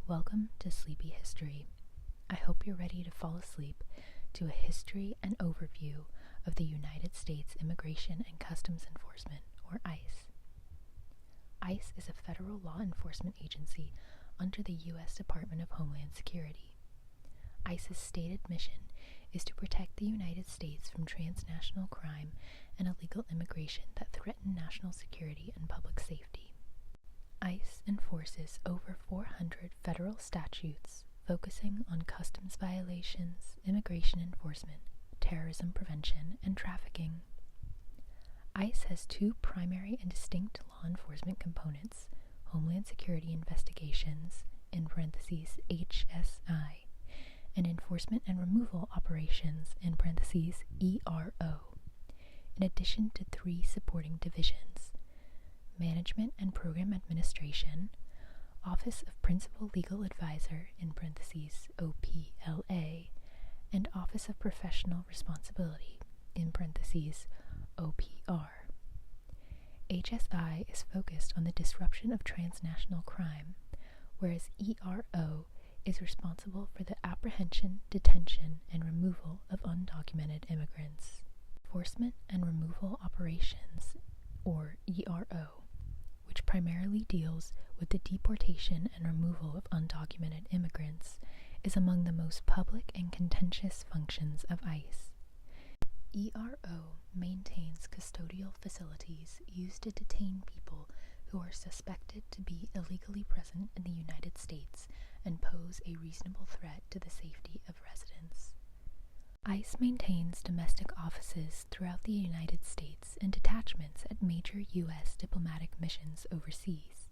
Welcome to Sleepy History. I hope you're ready to fall asleep to a history and overview of the United States Immigration and Customs Enforcement, or ICE. ICE is a federal law enforcement agency under the U.S. Department of Homeland Security. ICE's stated mission is to protect the United States from transnational crime and illegal immigration that threaten national security and public safety. ICE enforces over 400 federal statutes focusing on customs violations, immigration enforcement, terrorism prevention, and trafficking. ICE has two primary and distinct law enforcement components: Homeland Security Investigations, in parentheses HSI, and Enforcement and Removal Operations, in parentheses ERO, in addition to three supporting divisions: Management and Program Administration, Office of Principal Legal Advisor, in parentheses OPLA, and Office of Professional Responsibility, in parentheses OPR. HSI is focused on the disruption of transnational crime, whereas ERO is responsible for the apprehension, detention, and removal of undocumented immigrants. Enforcement and Removal Operations, or ERO, which primarily deals with the deportation and removal of undocumented immigrants, is among the most public and contentious functions of ICE. ERO maintains custodial facilities used to detain people who are suspected to be illegally present in the United States and pose a reasonable threat to the safety of residents. ICE maintains domestic offices throughout the United States and detachments at major U.S. diplomatic missions overseas.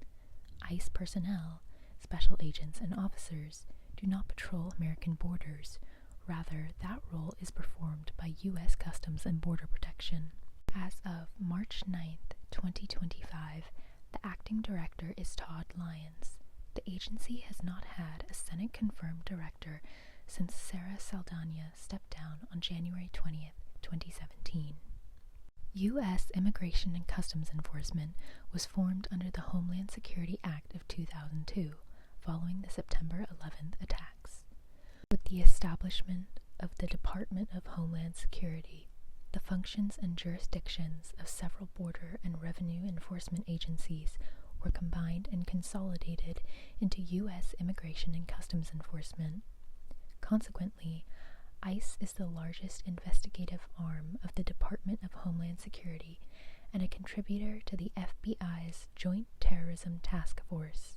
ICE personnel, special agents, and officers do not patrol American borders. Rather, that role is performed by U.S. Customs and Border Protection. As of March 9th, 2025, the acting director is Todd Lyons. The agency has not had a Senate-confirmed director since Sarah Saldana stepped down on January 20th, 2017. U.S. Immigration and Customs Enforcement was formed under the Homeland Security Act of 2002, following the September 11th attacks. With the establishment of the Department of Homeland Security, the functions and jurisdictions of several border and revenue enforcement agencies were combined and consolidated into U.S. Immigration and Customs Enforcement. Consequently, ICE is the largest investigative arm of the Department of Homeland Security and a contributor to the FBI's Joint Terrorism Task Force.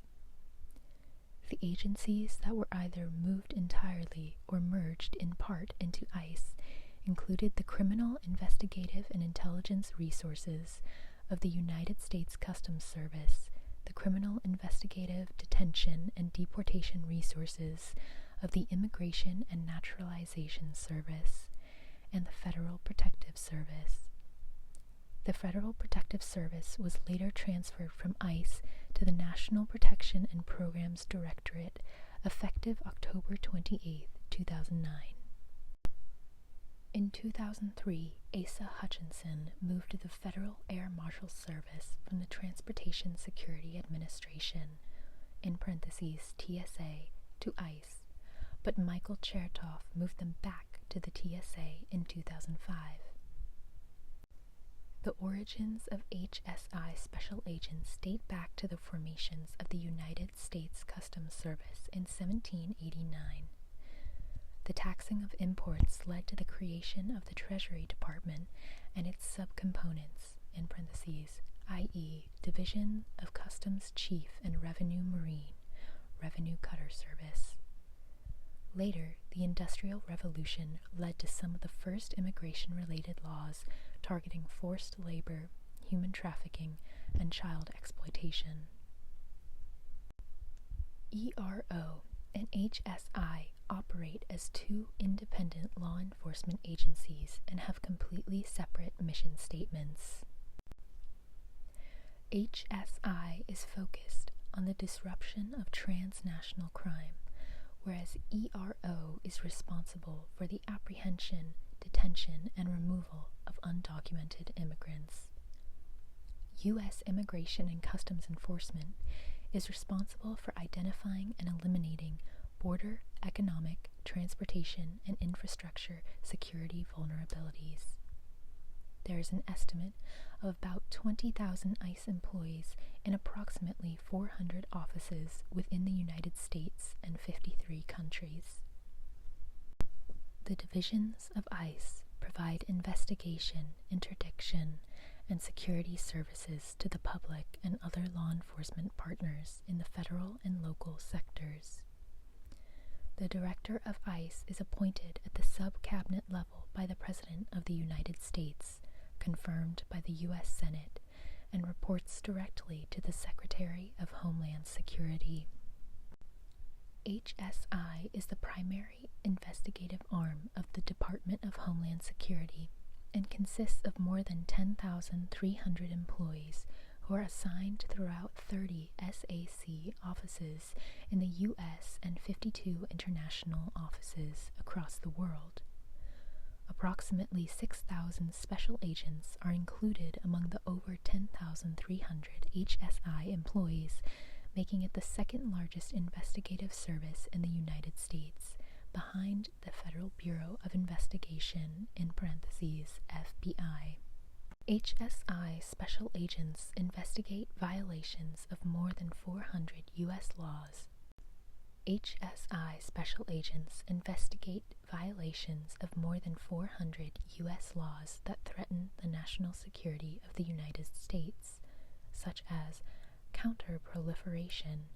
The agencies that were either moved entirely or merged in part into ICE included the Criminal Investigative and Intelligence Resources of the United States Customs Service, the Criminal Investigative, Detention, and Deportation Resources of the Immigration and Naturalization Service, and the Federal Protective Service. The Federal Protective Service was later transferred from ICE to the National Protection and Programs Directorate, effective October 28, 2009. In 2003, Asa Hutchinson moved to the Federal Air Marshal Service from the Transportation Security Administration, in parentheses TSA, to ICE, but Michael Chertoff moved them back to the TSA in 2005. The origins of HSI special agents date back to the formations of the United States Customs Service in 1789. The taxing of imports led to the creation of the Treasury Department and its subcomponents, in parentheses, i.e., Division of Customs Chief and Revenue Marine, Revenue Cutter Service. Later, the Industrial Revolution led to some of the first immigration-related laws targeting forced labor, human trafficking, and child exploitation. ERO and HSI operate as two independent law enforcement agencies and have completely separate mission statements. HSI is focused on the disruption of transnational crime, whereas ERO is responsible for the apprehension, detention, and removal of undocumented immigrants. U.S. Immigration and Customs Enforcement is responsible for identifying and eliminating border, economic, transportation, and infrastructure security vulnerabilities. There is an estimate of about 20,000 ICE employees in approximately 400 offices within the United States and 53 countries. The divisions of ICE provide investigation, interdiction, and security services to the public and other law enforcement partners in the federal and local sectors. The Director of ICE is appointed at the sub-cabinet level by the President of the United States, confirmed by the U.S. Senate, and reports directly to the Secretary of Homeland Security. HSI is the primary investigative arm of the Department of Homeland Security and consists of more than 10,300 employees who are assigned throughout 30 SAC offices in the U.S. and 52 international offices across the world. Approximately 6,000 special agents are included among the over 10,300 HSI employees, making it the second largest investigative service in the United States, behind the Federal Bureau of Investigation, in parentheses, FBI. HSI special agents investigate violations of more than 400 U.S. laws. HSI special agents investigate violations of more than 400 U.S. laws that threaten the national security of the United States, such as counter-proliferation,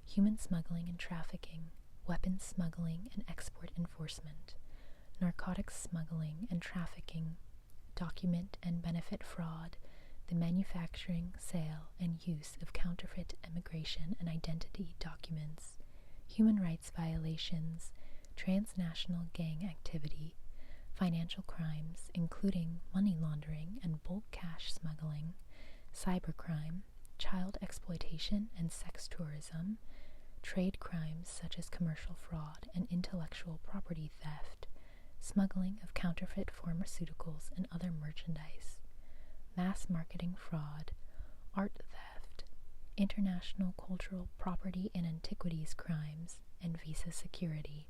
human smuggling and trafficking, weapons smuggling and export enforcement, narcotics smuggling and trafficking, document and benefit fraud, the manufacturing, sale, and use of counterfeit immigration and identity documents, human rights violations, transnational gang activity, financial crimes including money laundering and bulk cash smuggling, cybercrime, child exploitation and sex tourism, trade crimes such as commercial fraud and intellectual property theft, smuggling of counterfeit pharmaceuticals and other merchandise, mass marketing fraud, art theft, international cultural property and antiquities crimes, and visa security.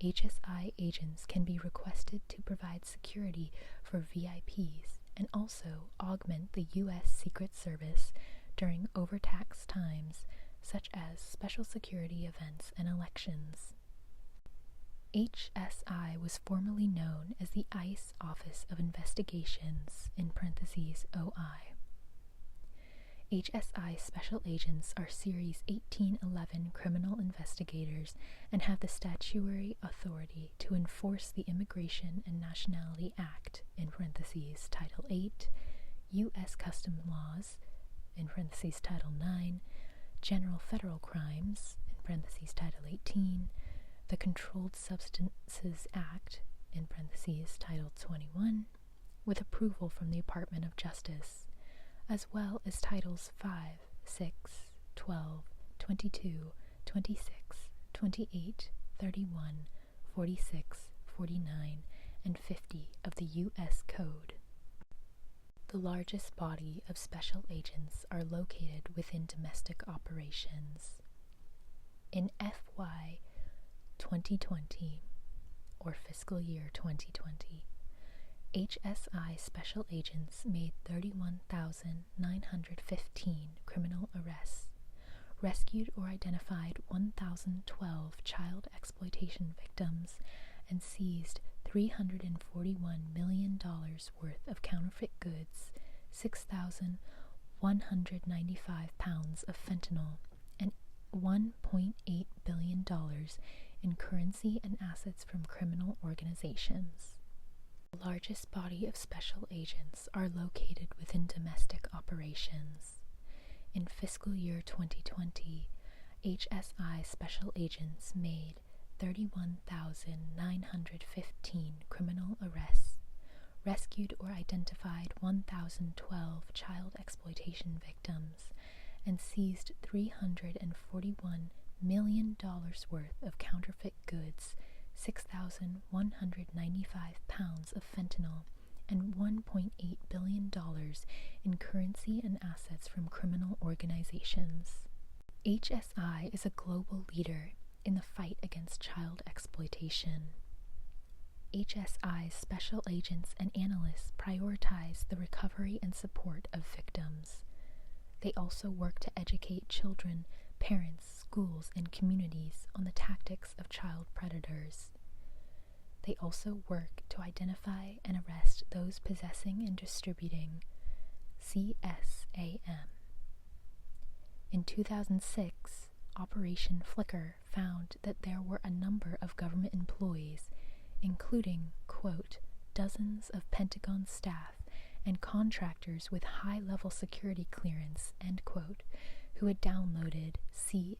HSI agents can be requested to provide security for VIPs and also augment the U.S. Secret Service during overtaxed times, such as special security events and elections. HSI was formerly known as the ICE Office of Investigations, in parentheses OI. HSI special agents are Series 1811 criminal investigators and have the statutory authority to enforce the Immigration and Nationality Act, in parentheses Title 8, U.S. Customs Laws, in parentheses Title 9, General Federal Crimes, in parentheses Title 18, the Controlled Substances Act, in parentheses Title 21, with approval from the Department of Justice, as well as Titles 5, 6, 12, 22, 26, 28, 31, 46, 49, and 50 of the U.S. Code. The largest body of special agents are located within domestic operations. In FY 2020, or fiscal year 2020, HSI special agents made 31,915 criminal arrests, rescued or identified 1,012 child exploitation victims, and seized $341 million worth of counterfeit goods, 6,195 pounds of fentanyl, and $1.8 billion in currency and assets from criminal organizations. The largest body of special agents are located within domestic operations. In fiscal year 2020, HSI special agents made 31,915 criminal arrests, rescued or identified 1,012 child exploitation victims, and seized $341 million worth of counterfeit goods, 6,195 pounds of fentanyl, and $1.8 billion in currency and assets from criminal organizations. HSI is a global leader in the fight against child exploitation. HSI's special agents and analysts prioritize the recovery and support of victims. They also work to educate children, parents, schools, and communities on the tactics of child predators. They also work to identify and arrest those possessing and distributing CSAM. In 2006, Operation Flicker found that there were a number of government employees, including, quote, dozens of Pentagon staff and contractors with high-level security clearance, end quote, who had downloaded CSAM.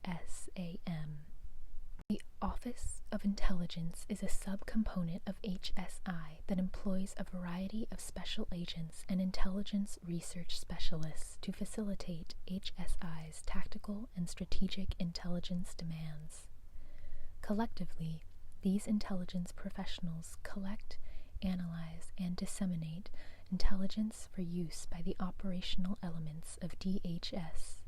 The Office of Intelligence is a subcomponent of HSI that employs a variety of special agents and intelligence research specialists to facilitate HSI's tactical and strategic intelligence demands. Collectively, these intelligence professionals collect, analyze, and disseminate intelligence for use by the operational elements of DHS.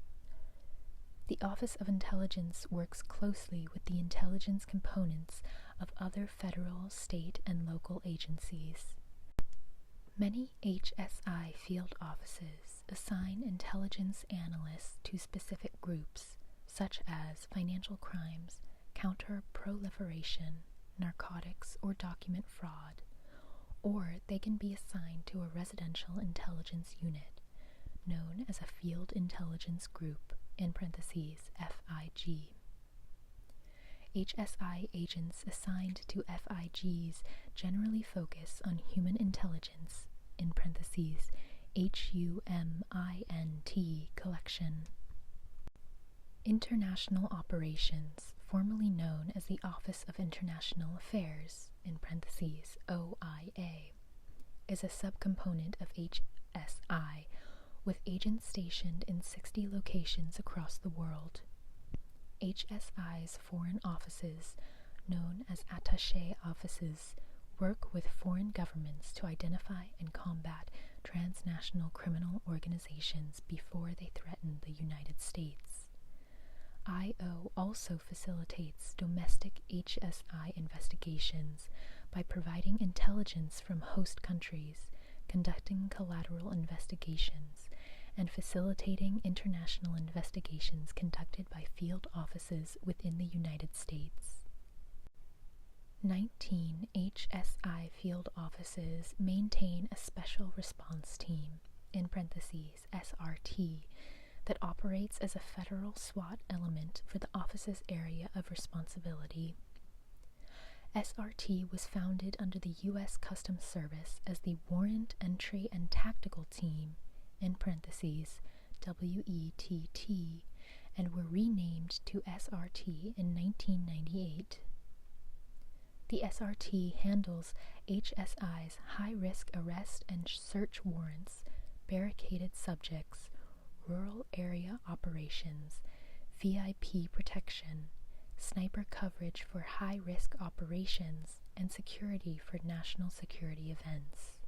The Office of Intelligence works closely with the intelligence components of other federal, state, and local agencies. Many HSI field offices assign intelligence analysts to specific groups, such as financial crimes, counter-proliferation, narcotics, or document fraud, or they can be assigned to a residential intelligence unit, known as a Field Intelligence Group, in parentheses, FIG. HSI agents assigned to FIGs generally focus on human intelligence, in parentheses, HUMINT collection. International Operations, formerly known as the Office of International Affairs, in parentheses, OIA, is a subcomponent of HSI, with agents stationed in 60 locations across the world. HSI's foreign offices, known as attaché offices, work with foreign governments to identify and combat transnational criminal organizations before they threaten the United States. IO also facilitates domestic HSI investigations by providing intelligence from host countries, conducting collateral investigations, and facilitating international investigations conducted by field offices within the United States. 19 HSI field offices maintain a Special Response Team, in parentheses, SRT, that operates as a federal SWAT element for the office's area of responsibility. SRT was founded under the U.S. Customs Service as the Warrant Entry and Tactical Team, in parentheses, WETT, and were renamed to SRT in 1998. The SRT handles HSI's high-risk arrest and search warrants, barricaded subjects, rural area operations, VIP protection, sniper coverage for high-risk operations, and security for national security events.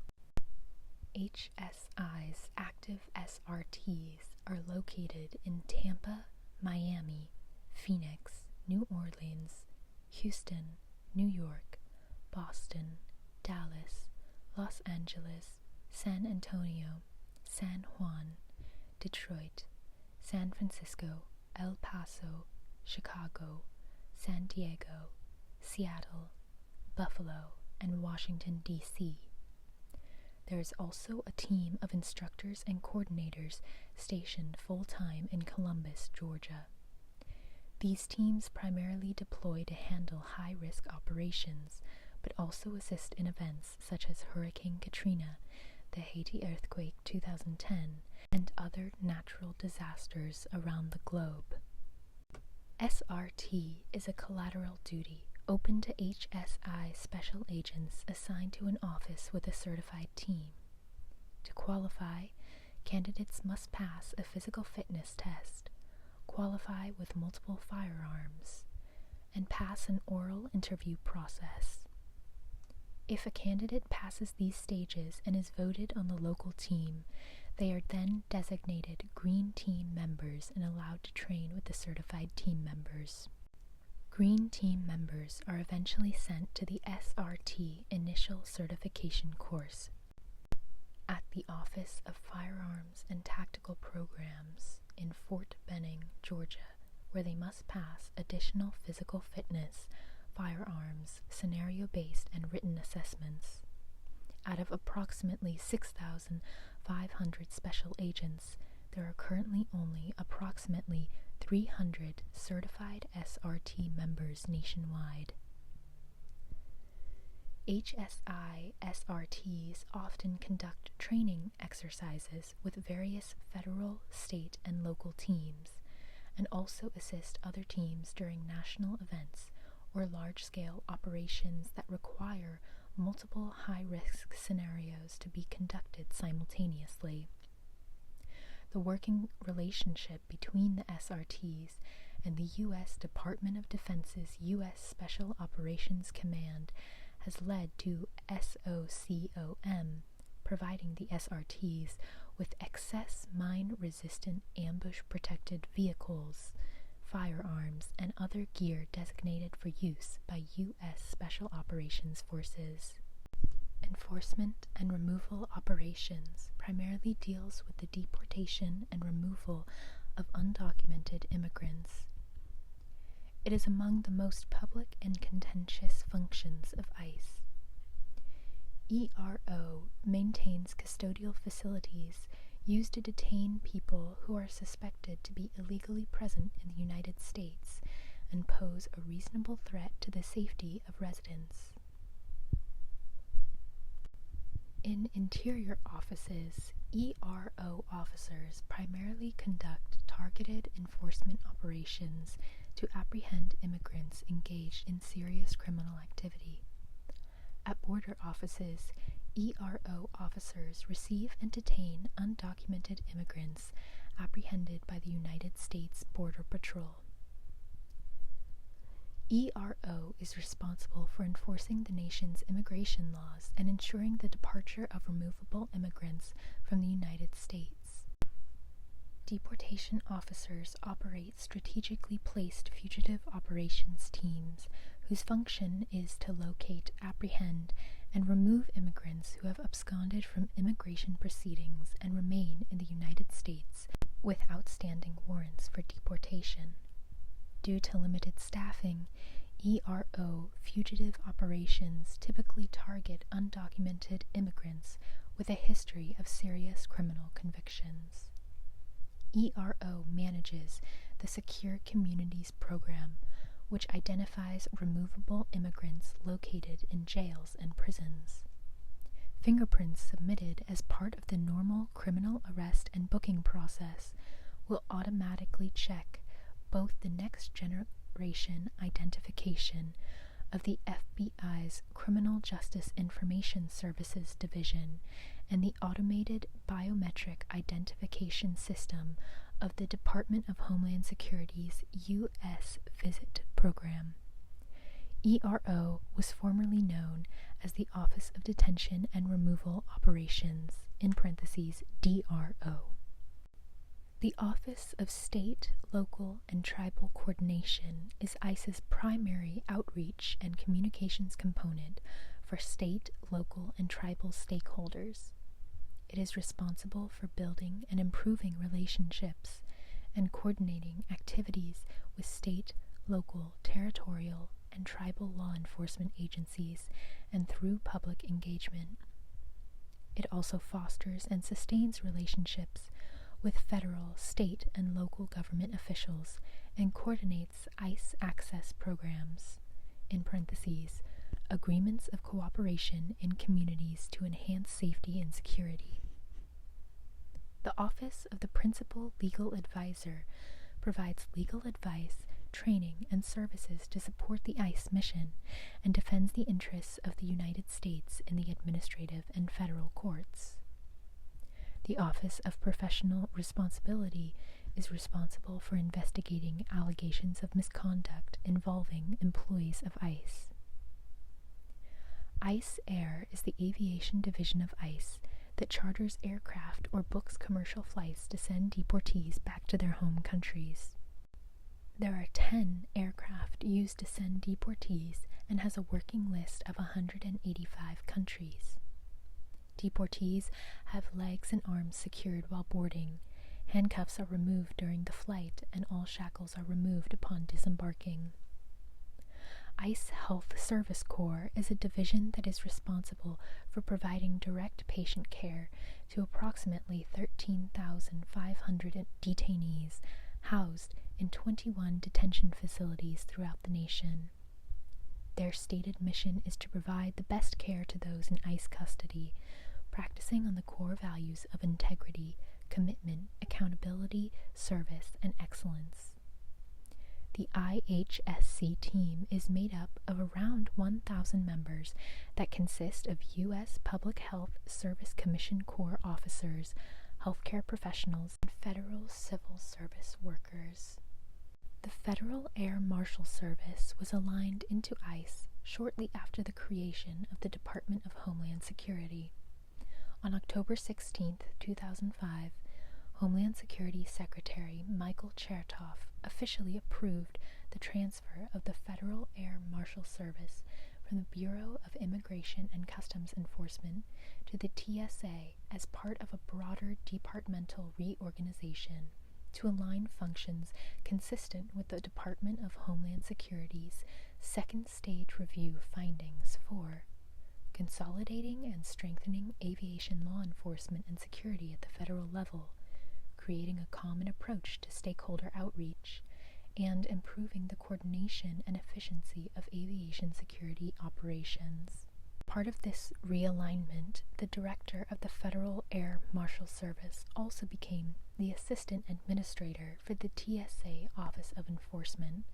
HSI's active SRTs are located in Tampa, Miami, Phoenix, New Orleans, Houston, New York, Boston, Dallas, Los Angeles, San Antonio, San Juan, Detroit, San Francisco, El Paso, Chicago, San Diego, Seattle, Buffalo, and Washington, D.C. There is also a team of instructors and coordinators stationed full-time in Columbus, Georgia. These teams primarily deploy to handle high-risk operations, but also assist in events such as Hurricane Katrina, the Haiti earthquake 2010, and other natural disasters around the globe. SRT is a collateral duty open to HSI special agents assigned to an office with a certified team. To qualify, candidates must pass a physical fitness test, qualify with multiple firearms, and pass an oral interview process. If a candidate passes these stages and is voted on the local team, They are then designated Green Team members and allowed to train with the certified team members. Green Team members are eventually sent to the SRT Initial Certification Course at the Office of Firearms and Tactical Programs in Fort Benning, Georgia, where they must pass additional physical fitness, firearms, scenario-based, and written assessments. Out of approximately 6,500 special agents, there are currently only approximately 300 certified SRT members nationwide. HSI SRTs often conduct training exercises with various federal, state, and local teams, and also assist other teams during national events or large-scale operations that require multiple high-risk scenarios to be conducted simultaneously. The working relationship between the SRTs and the U.S. Department of Defense's U.S. Special Operations Command has led to SOCOM providing the SRTs with excess mine-resistant ambush-protected vehicles, firearms, and other gear designated for use by U.S. Special Operations Forces. Enforcement and removal operations primarily deals with the deportation and removal of undocumented immigrants. It is among the most public and contentious functions of ICE. ERO maintains custodial facilities used to detain people who are suspected to be illegally present in the United States and pose a reasonable threat to the safety of residents. In interior offices, ERO officers primarily conduct targeted enforcement operations to apprehend immigrants engaged in serious criminal activity. At border offices, ERO officers receive and detain undocumented immigrants apprehended by the United States Border Patrol. ERO is responsible for enforcing the nation's immigration laws and ensuring the departure of removable immigrants from the United States. Deportation officers operate strategically placed fugitive operations teams whose function is to locate, apprehend, and remove immigrants who have absconded from immigration proceedings and remain in the United States with outstanding warrants for deportation. Due to limited staffing, ERO fugitive operations typically target undocumented immigrants with a history of serious criminal convictions. ERO manages the Secure Communities Program, which identifies removable immigrants located in jails and prisons. Fingerprints submitted as part of the normal criminal arrest and booking process will automatically check both the next generation identification of the FBI's Criminal Justice Information Services Division and the automated biometric identification system of the Department of Homeland Security's U.S. Visit Program. ERO was formerly known as the Office of Detention and Removal Operations, in parentheses, DRO. The Office of State, Local, and Tribal Coordination is ICE's primary outreach and communications component for state, local, and tribal stakeholders. It is responsible for building and improving relationships and coordinating activities with state, local, territorial, and tribal law enforcement agencies and through public engagement. It also fosters and sustains relationships with federal, state, and local government officials and coordinates ICE access programs, in parentheses, agreements of cooperation in communities to enhance safety and security. The Office of the Principal Legal Advisor provides legal advice, training, and services to support the ICE mission and defends the interests of the United States in the administrative and federal courts. The Office of Professional Responsibility is responsible for investigating allegations of misconduct involving employees of ICE. ICE Air is the aviation division of ICE that charters aircraft or books commercial flights to send deportees back to their home countries. There are 10 aircraft used to send deportees and has a working list of 185 countries. Deportees have legs and arms secured while boarding, handcuffs are removed during the flight, and all shackles are removed upon disembarking. ICE Health Service Corps is a division that is responsible for providing direct patient care to approximately 13,500 detainees housed in 21 detention facilities throughout the nation. Their stated mission is to provide the best care to those in ICE custody, practicing on the core values of integrity, commitment, accountability, service, and excellence. The IHSC team is made up of around 1,000 members that consist of U.S. Public Health Service Commission Corps officers, healthcare professionals, and federal civil service workers. The Federal Air Marshal Service was aligned into ICE shortly after the creation of the Department of Homeland Security. On October 16, 2005, Homeland Security Secretary Michael Chertoff officially approved the transfer of the Federal Air Marshal Service from the Bureau of Immigration and Customs Enforcement to the TSA as part of a broader departmental reorganization to align functions consistent with the Department of Homeland Security's second stage review findings for consolidating and strengthening aviation law enforcement and security at the federal level, creating a common approach to stakeholder outreach, and improving the coordination and efficiency of aviation security operations. Part of this realignment, the director of the Federal Air Marshal Service also became the assistant administrator for the TSA Office of Enforcement,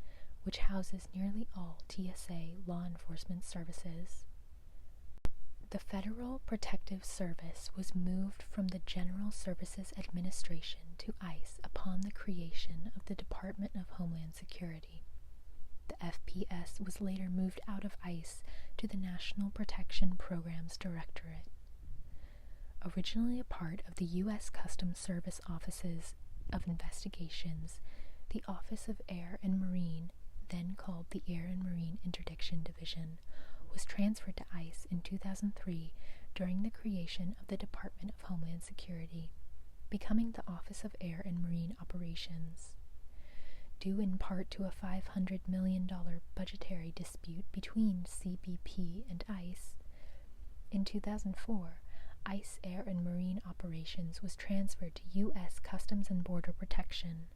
which houses nearly all TSA law enforcement services. The Federal Protective Service was moved from the General Services Administration to ICE upon the creation of the Department of Homeland Security. The FPS was later moved out of ICE to the National Protection Programs Directorate. Originally a part of the U.S. Customs Service Offices of Investigations, the Office of Air and Marine, then called the Air and Marine Interdiction Division, was transferred to ICE in 2003 during the creation of the Department of Homeland Security, becoming the Office of Air and Marine Operations. Due in part to a $500 million budgetary dispute between CBP and ICE, in 2004, ICE Air and Marine Operations was transferred to U.S. Customs and Border Protection.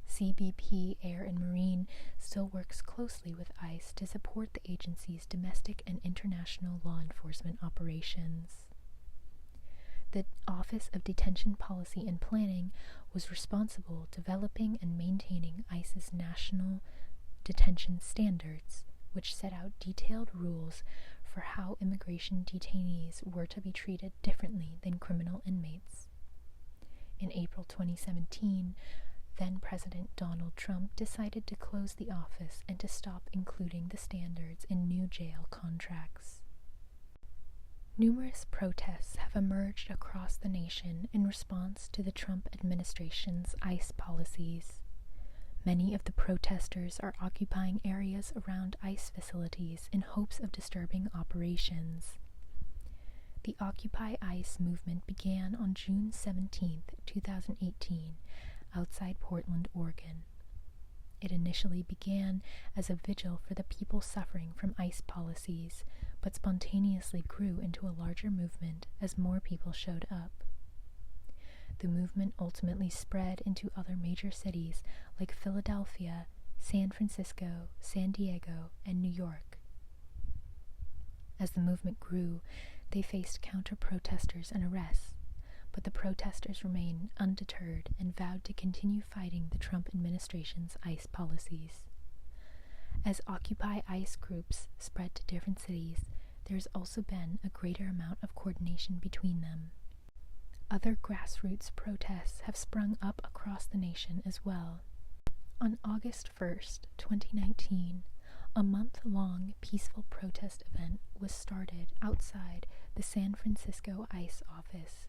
CBP Air and Marine still works closely with ICE to support the agency's domestic and international law enforcement operations. The Office of Detention Policy and Planning was responsible developing and maintaining ICE's national detention standards, which set out detailed rules for how immigration detainees were to be treated differently than criminal inmates. In April 2017, then-President Donald Trump decided to close the office and to stop including the standards in new jail contracts. Numerous protests have emerged across the nation in response to the Trump administration's ICE policies. Many of the protesters are occupying areas around ICE facilities in hopes of disturbing operations. The Occupy ICE movement began on June 17, 2018, outside Portland, Oregon. It initially began as a vigil for the people suffering from ICE policies, but spontaneously grew into a larger movement as more people showed up. The movement ultimately spread into other major cities like Philadelphia, San Francisco, San Diego, and New York. As the movement grew, they faced counter-protesters and arrests, but the protesters remained undeterred and vowed to continue fighting the Trump administration's ICE policies. As Occupy ICE groups spread to different cities, there's also been a greater amount of coordination between them. Other grassroots protests have sprung up across the nation as well. On August 1st, 2019, A month-long peaceful protest event was started outside the San Francisco ICE office,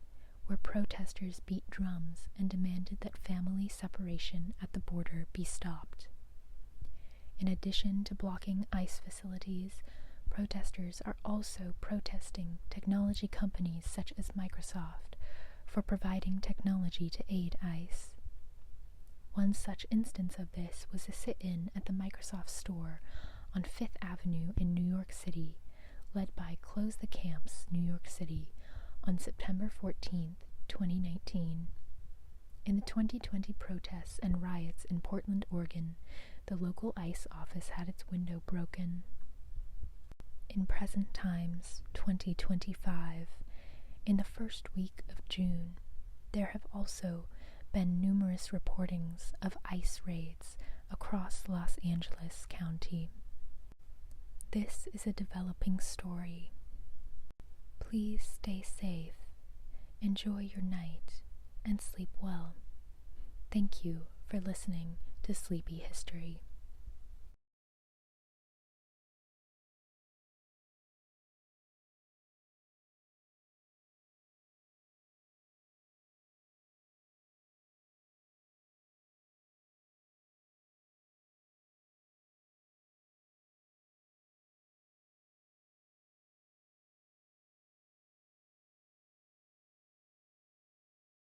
where protesters beat drums and demanded that family separation at the border be stopped. In addition to blocking ICE facilities, protesters are also protesting technology companies such as Microsoft for providing technology to aid ICE. One such instance of this was a sit-in at the Microsoft store on Fifth Avenue in New York City, led by Close the Camps, New York City, on September 14, 2019. In the 2020 protests and riots in Portland, Oregon, the local ICE office had its window broken. In present times, 2025, in the first week of June, there have also been numerous reportings of ICE raids across Los Angeles County. This is a developing story. Please stay safe, enjoy your night, and sleep well. Thank you for listening to Sleepy History.